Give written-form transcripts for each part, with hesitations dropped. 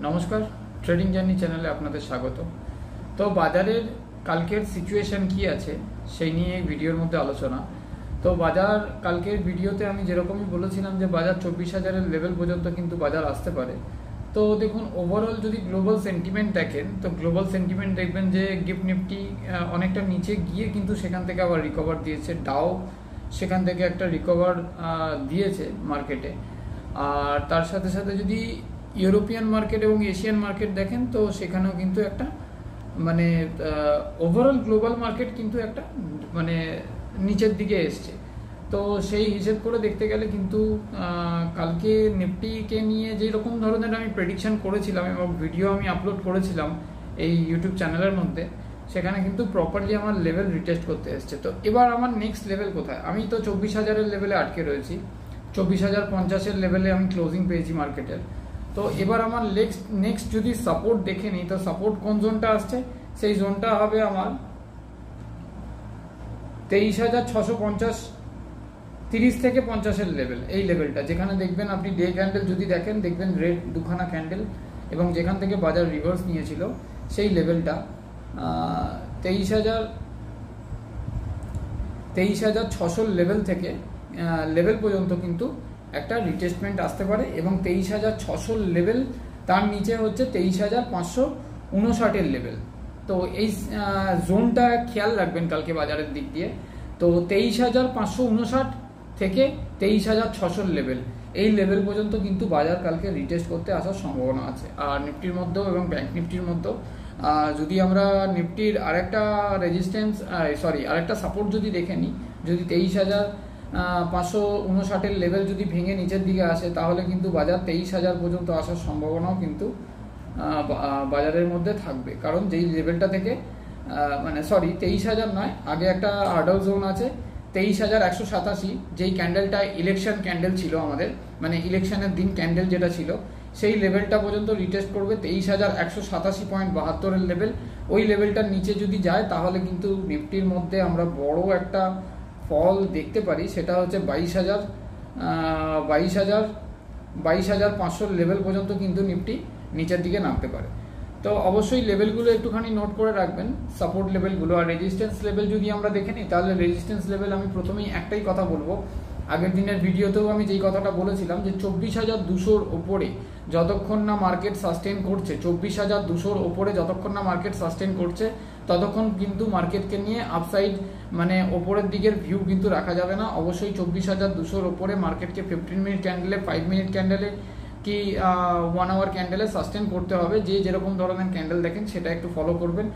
নমস্কার, trading journey চ্যানেলে আপনাদের স্বাগত। তো বাজারের কালকের সিচুয়েশন কি আছে সেই নিয়ে ভিডিওর মধ্যে আলোচনা। তো বাজার কালকের ভিডিওতে আমি যেরকমই বলেছিলাম যে বাজার 24,000-এর লেভেল পর্যন্ত কিন্তু বাজার আসতে পারে। তো দেখুন, ওভারঅল যদি গ্লোবাল সেন্টিমেন্ট দেখেন তো গ্লোবাল সেন্টিমেন্ট দেখবেন যে গিফট নিফটি অনেকটা নিচে গিয়ে কিন্তু সেখান থেকে আবার রিকভার দিয়েছে। ডাও সেখান থেকে একটা রিকভার দিয়েছে মার্কেটে। আর তার সাথে সাথে যদি ইউরোপিয়ান মার্কেট এবং এশিয়ান মার্কেট দেখেন তো সেখানেও কিন্তু একটা মানে ওভারঅল গ্লোবাল মার্কেট কিন্তু একটা মানে নিচের দিকে এসছে। তো সেই হিসেব করে দেখতে গেলে কিন্তু কালকে নিফটিকে নিয়ে যেই রকম ধরনের আমি প্রেডিকশন করেছিলাম এবং ভিডিও আমি আপলোড করেছিলাম এই ইউটিউব চ্যানেলের মধ্যে, সেখানে কিন্তু প্রপারলি আমার লেভেল রিটেস্ট করতে এসছে। তো এবার আমার নেক্সট লেভেল কোথায়? আমি তো 24,000-এর লেভেলে আটকে রয়েছি। 24,050-এর লেভেলে আমি ক্লোজিং পেয়েছি মার্কেটের। তো এবার আমার নেক্সট যদি সাপোর্ট দেখে নিই তো সাপোর্ট কোন জোনটা আসছে, সেই জোনটা হবে আমার 23,650, 30 থেকে 50-এর লেভেল। এই লেভেলটা যেখানে দেখবেন আপনি ডে ক্যান্ডেল যদি দেখেন দেখবেন রেড দুখানা ক্যান্ডেল, এবং যেখান থেকে বাজার রিভার্স নিয়েছিল সেই লেভেলটা 23,600 লেভেল থেকে লেভেল পর্যন্ত কিন্তু একটা রিটেস্টমেন্ট আসতে পারে। এবং 23,600 লেভেল, তার নিচে হচ্ছে 23,559-এর লেভেল। তো এই জোনটা খেয়াল রাখবেন কালকে বাজারের দিক দিয়ে। তো 23,559 থেকে 23,600 লেভেল, এই লেভেল পর্যন্ত কিন্তু বাজার কালকে রিটেস্ট করতে আসার সম্ভাবনা আছে। আর নিফটির মধ্যেও এবং ব্যাংক নিফটির মধ্যেও যদি আমরা নিফটির আরেকটা আরেকটা সাপোর্ট যদি দেখে নিই, যদি 23,559-এর লেভেল যদি ভেঙে নিচের দিকে আসে তাহলে কিন্তু বাজার 23,000 পর্যন্ত আসার সম্ভাবনাও কিন্তু বাজারের মধ্যে থাকবে। কারণ যেই লেভেলটা থেকে 23,000 নয়, আগে একটা হার্ডল জোন আছে 23,187, যেই ক্যান্ডেলটা ইলেকশন ক্যান্ডেল ছিল আমাদের, মানে ইলেকশনের দিন ক্যান্ডেল যেটা ছিল, সেই লেভেলটা পর্যন্ত রিটেস্ট করবে 23,187.72-এর লেভেল। ওই লেভেলটার নিচে যদি যায় তাহলে কিন্তু নিফটির মধ্যে আমরা বড় একটা ফল দেখতে পারি। সেটা হচ্ছে 22,500 লেভেল পর্যন্ত কিন্তু নিফটি নিচের দিকে নামতে পারে। তো অবশ্যই লেভেলগুলো একটুখানি নোট করে রাখবেন, সাপোর্ট লেভেলগুলো। আর রেজিস্ট্যান্স লেভেল যদি আমরা দেখে নিই তাহলে রেজিস্ট্যান্স লেভেল আমি প্রথমেই একটাই কথা বলবো, আগের দিনের ভিডিওতেও আমি যেই কথাটা বলেছিলাম যে 24,200-র ওপরে যতক্ষণ না মার্কেট সাস্টেন করছে, 24,200-র ওপরে যতক্ষণ না মার্কেট সাস্টেন করছে ততক্ষণ কিন্তু মার্কেটকে নিয়ে আপসাইড মানে ওপরের দিকের ভিউ কিন্তু রাখা যাবে না। অবশ্যই 24,200-র ওপরে মার্কেটকে 15 মিনিট ক্যান্ডেলে, 5 মিনিট ক্যান্ডেলে কি 1 আওয়ার ক্যান্ডেলে সাস্টেন করতে হবে। যে যেরকম ধরনের ক্যান্ডেল দেখেন সেটা একটু ফলো করবেন।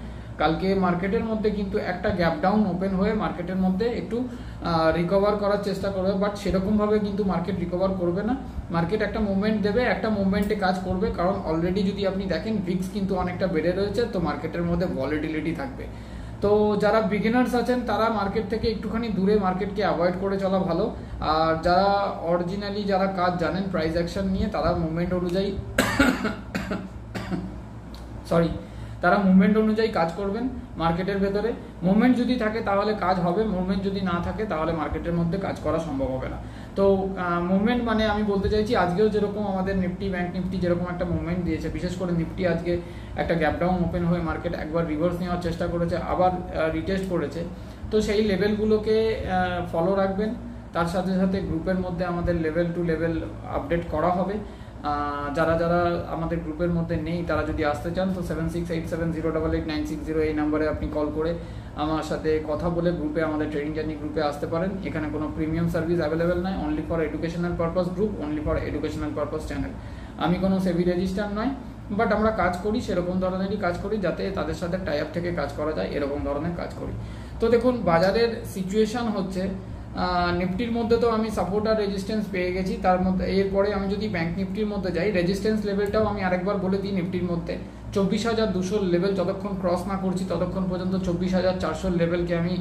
কালকে মার্কেটের মধ্যে কিন্তু একটা গ্যাপ ডাউন ওপেন হয়ে মার্কেটের মধ্যে একটু রিকভার করার চেষ্টা করবে, বাট সেরকমভাবে কিন্তু মার্কেট রিকভার করবে না। মার্কেট একটা মুভমেন্ট দেবে, একটা মুভমেন্টে কাজ করবে, কারণ অলরেডি যদি আপনি দেখেন ভিক্স কিন্তু অনেকটা বেড়ে রয়েছে। তো মার্কেটের মধ্যে ভলিটিলিটি থাকবে। তো যারা বিগিনার্স আছেন তারা মার্কেট থেকে একটুখানি দূরে মার্কেটকে অ্যাভয়েড করে চলা ভালো। আর যারা অরিজিনালি যারা কাজ জানেন প্রাইস অ্যাকশন নিয়ে, তারা মুভমেন্ট অনুযায়ী তারা মুভমেন্ট অনুযায়ী কাজ করবেন মার্কেটের ভেতরে। মুভমেন্ট যদি থাকে তাহলে কাজ হবে, মুভমেন্ট যদি না থাকে তাহলে মার্কেটের মধ্যে কাজ করা সম্ভব হবে না। তো মুভমেন্ট মানে আমি বলতে চাইছি আজকেও যেরকম আমাদের নিফটি, ব্যাংক নিফটি যেরকম একটা মুভমেন্ট দিয়েছে, বিশেষ করে নিফটি আজকে একটা গ্যাপ ডাউন ওপেন হয়ে মার্কেট একবার রিভার্স নেওয়ার চেষ্টা করেছে, আবার রিটেস্ট করেছে। তো সেই লেভেলগুলোকে ফলো রাখবেন। তার সাথে সাথে গ্রুপের মধ্যে আমাদের লেভেল টু লেভেল আপডেট করা হবে। যারা যারা আমাদের গ্রুপের মধ্যে নেই তারা যদি আসতে চান তো 7687088960 এই নাম্বারে আপনি কল করে আমার সাথে কথা বলে গ্রুপে, আমাদের ট্রেডিং জার্নি গ্রুপে আসতে পারেন। এখানে কোনো প্রিমিয়াম সার্ভিস অ্যাভেলেবেল নয়, only for educational purpose group, only for educational purpose channel. আমি কোনো সেবি রেজিস্টার নয়, বাট আমরা কাজ করি সেরকম ধরনেরই কাজ করি, যাতে তাদের সাথে টাই আপ থেকে কাজ করা যায় এরকম ধরনের কাজ করি। তো দেখুন বাজারের সিচুয়েশন হচ্ছে নিফটির মধ্যে তো আমি সাপোর্ট আর রেজিস্ট্যান্স পেয়ে গেছি। তার মধ্যে এরপরে আমি যদি ব্যাংক নিফটির মধ্যে যাই, রেজিস্ট্যান্স লেভেলটাও আমি আরেকবার বলে দিই। নিফটির মধ্যে 24,200 লেভেল যতক্ষণ ক্রস না করছি ততক্ষণ পর্যন্ত 24,400 লেভেলকে আমি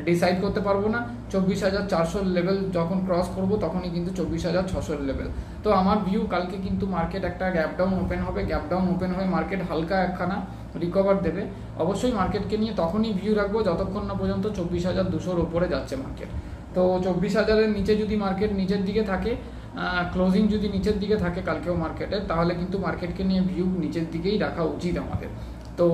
ডিসাইড করতে পারবো না। 24,400 লেভেল যখন ক্রস করব তখনই কিন্তু 24,600 লেভেল। তো আমার ভিউ কালকে কিন্তু মার্কেট একটা গ্যাপ ডাউন ওপেন হবে, গ্যাপ ডাউন ওপেন হয়ে মার্কেট হালকা একখানা রিকভার দেবে। অবশ্যই মার্কেটকে নিয়ে তখনই ভিউ রাখবো যতক্ষণ না পর্যন্ত 24,200-র ওপরে যাচ্ছে মার্কেট। তো 24,000-এর নিচে যদি মার্কেট নিচের দিকে থাকে ক্লোজিং যদি নিচের দিকে থাকে কালকেও মার্কেটের, তাহলে কিন্তু মার্কেটকে নিয়ে ভিউ নিচের দিকেই রাখা উচিত আমাদের। তো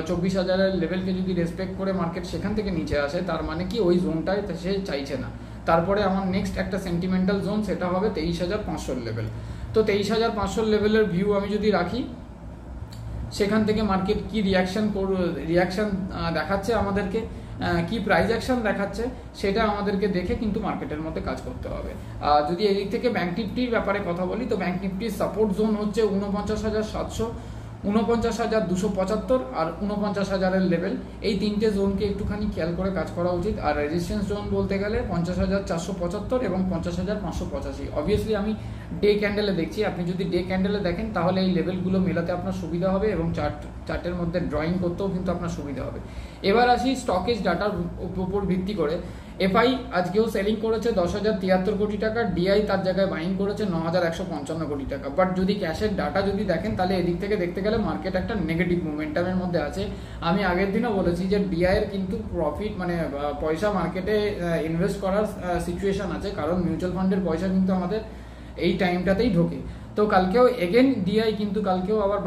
24,000-এর লেভেলকে যদি রেসপেক্ট করে মার্কেট সেখান থেকে নিচে আসে, তার মানে কি ওই জোনটায় সে চাইছে না। তারপরে আমার নেক্সট একটা সেন্টিমেন্টাল জোন, সেটা হবে 23,500 লেভেল। তো 23,500 লেভেলের ভিউ আমি যদি রাখি, সেখান থেকে মার্কেট কি রিয়াকশন দেখাচ্ছে আমাদেরকে, কি প্রাইস অ্যাকশন দেখাচ্ছে, সেটা আমাদেরকে দেখে কিন্তু মার্কেটের মধ্যে কাজ করতে হবে। যদি এদিক থেকে ব্যাংক নিফটির ব্যাপারে কথা বলি, তো ব্যাংক নিফটির সাপোর্ট জোন হচ্ছে 49,700, 49,275 আর 49,000-এর লেভেল। এই তিনটে জোনকে একটুখানি খেয়াল করে কাজ করা উচিত। আর রেজিস্ট্যান্স জোন বলতে গেলে 50,475 এবং 50,585। অবভিয়াসলি আমি ডে ক্যান্ডেলে দেখছি, আপনি যদি ডে ক্যান্ডেলে দেখেন তাহলে এই লেভেলগুলো মেলাতে আপনার সুবিধা হবে এবং চার্টের মধ্যে ড্রয়িং করতেও কিন্তু আপনার সুবিধা হবে। এবার আসি স্টকেজ ডাটার উপর ভিত্তি করে। এফআই আজকেও সেলিং করেছে 10,073 কোটি টাকা, ডিআই তার জায়গায় বাইং করেছে 9,155 কোটি টাকা। বাট যদি ক্যাশের ডাটা যদি দেখেন, তাহলে এদিক থেকে দেখতে গেলে মার্কেট একটা নেগেটিভ মোমেন্টামের মধ্যে আছে। আমি আগের দিনও বলেছি যে ডিআইয়ের কিন্তু প্রফিট মানে পয়সা মার্কেটে ইনভেস্ট করার সিচুয়েশন আছে, কারণ মিউচুয়াল ফান্ডের পয়সা কিন্তু আমাদের এই টাইমটাতেই ঢোকে। তো কালকেও এগেন ডিআই কিন্তু কালকেও আবার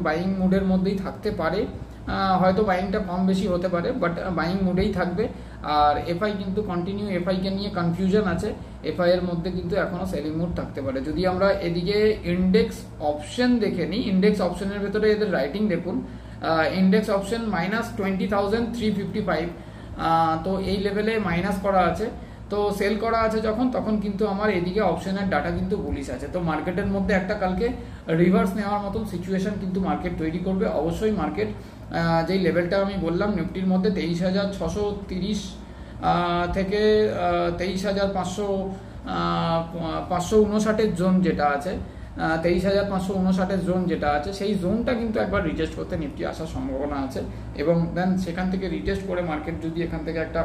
বাইং মুডের মধ্যেই থাকতে পারে, হয়তো বাইংটা কম বেশি হতে পারে, বাট বাইং মুডেই থাকবে। আর এফআই কিন্তু কন্টিনিউ, এফআইকে নিয়ে কনফিউশন আছে, এফআই এর মধ্যে কিন্তু এখনো সেলিং মুড থাকতে পারে। যদি আমরা এদিকে ইন্ডেক্স অপশন দেখে নিই, ইন্ডেক্স অপশনের ভেতরে এদের রাইটিং দেখুন, ইন্ডেক্স অপশন -20,355, তো এই লেভেলে মাইনাস করা আছে। তো সেল করা আছে তখন কিন্তু আমার এদিকে অপশনের ডাটা কিন্তু বুলিশ আছে। তো মার্কেটের মধ্যে একটা কালকে রিভার্স নেওয়ার মতন সিচুয়েশন কিন্তু মার্কেট তৈরি করবে। অবশ্যই মার্কেট যেই লেভেলটা আমি বললাম নিফটির মধ্যে 23,630 থেকে 23,559 জোন যেটা আছে, 23,559 জোন যেটা আছে, সেই জোনটা কিন্তু একবার রিটেস্ট করতে নিফটি আসার সম্ভাবনা আছে। এবং দেন সেখান থেকে রিটেস্ট করে মার্কেট যদি এখান থেকে একটা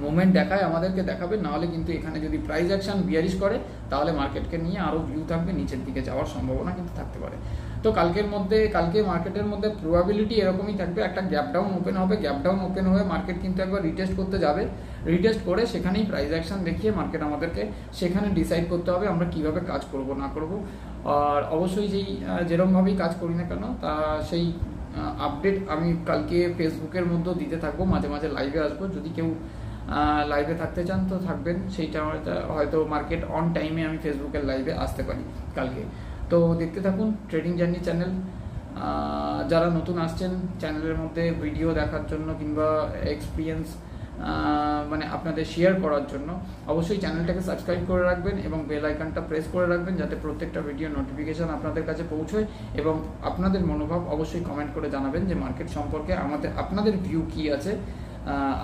মুভমেন্ট দেখায় আমাদেরকে দেখাবে, নাহলে কিন্তু এখানে যদি প্রাইস অ্যাকশন বিয়ারিশ করে তাহলে মার্কেটকে নিয়ে আরও ভিউ থাকবে, নিচের দিকে যাওয়ার সম্ভাবনা কিন্তু থাকতে পারে। তো কালকে মার্কেটের মধ্যে প্রবাবিলিটি এরকমই থাকবে, একটা গ্যাপ ডাউন ওপেন হবে, গ্যাপ ডাউন ওপেন হয়ে মার্কেট কিন্তু একবার রিটেস্ট করতে যাবে, রিটেস্ট করে সেখানেই প্রাইস অ্যাকশন দেখিয়ে মার্কেট আমাদেরকে সেখানে ডিসাইড করতে হবে আমরা কিভাবে কাজ করব না করব। আর অবশ্যই যেরকমভাবেই কাজ করি না কেন, তা সেই আপডেট আমি কালকে ফেসবুকের মধ্যেও দিতে থাকবো, মাঝে মাঝে লাইভে আসবো। যদি কেউ লাইভে থাকতে চান তো থাকবেন, সেইটা হয়তো মার্কেট অন টাইমে আমি ফেসবুকের লাইভে আসতে পারি কালকে। তো দেখতে থাকুন ট্রেডিং জার্নি চ্যানেল। যারা নতুন আসছেন চ্যানেলের মধ্যে ভিডিও দেখার জন্য কিংবা এক্সপিরিয়েন্স মানে আপনাদের শেয়ার করার জন্য অবশ্যই চ্যানেলটাকে সাবস্ক্রাইব করে রাখবেন এবং বেল আইকনটা প্রেস করে রাখবেন, যাতে প্রত্যেকটা ভিডিও নোটিফিকেশন আপনাদের কাছে পৌঁছয়। এবং আপনাদের মনোভাব অবশ্যই কমেন্ট করে জানাবেন যে মার্কেট সম্পর্কে আপনাদের ভিউ কি আছে।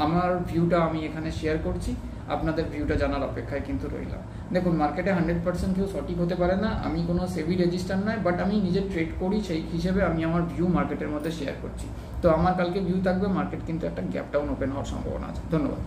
আমার ভিউটা আমি এখানে শেয়ার করছি, আপনাদের ভিউটা জানার অপেক্ষায় কিন্তু রইলাম। দেখুন মার্কেটে 100% কেউ সঠিক হতে পারে না, আমি কোনো সেবি রেজিস্টার নয়, বাট আমি নিজে ট্রেড করি, সেই হিসেবে আমি আমার ভিউ মার্কেটের মধ্যে শেয়ার করছি। তো আমার কালকে ভিউ থাকবে মার্কেট কিন্তু একটা গ্যাপ ডাউন ওপেন হওয়ার সম্ভাবনা আছে। ধন্যবাদ।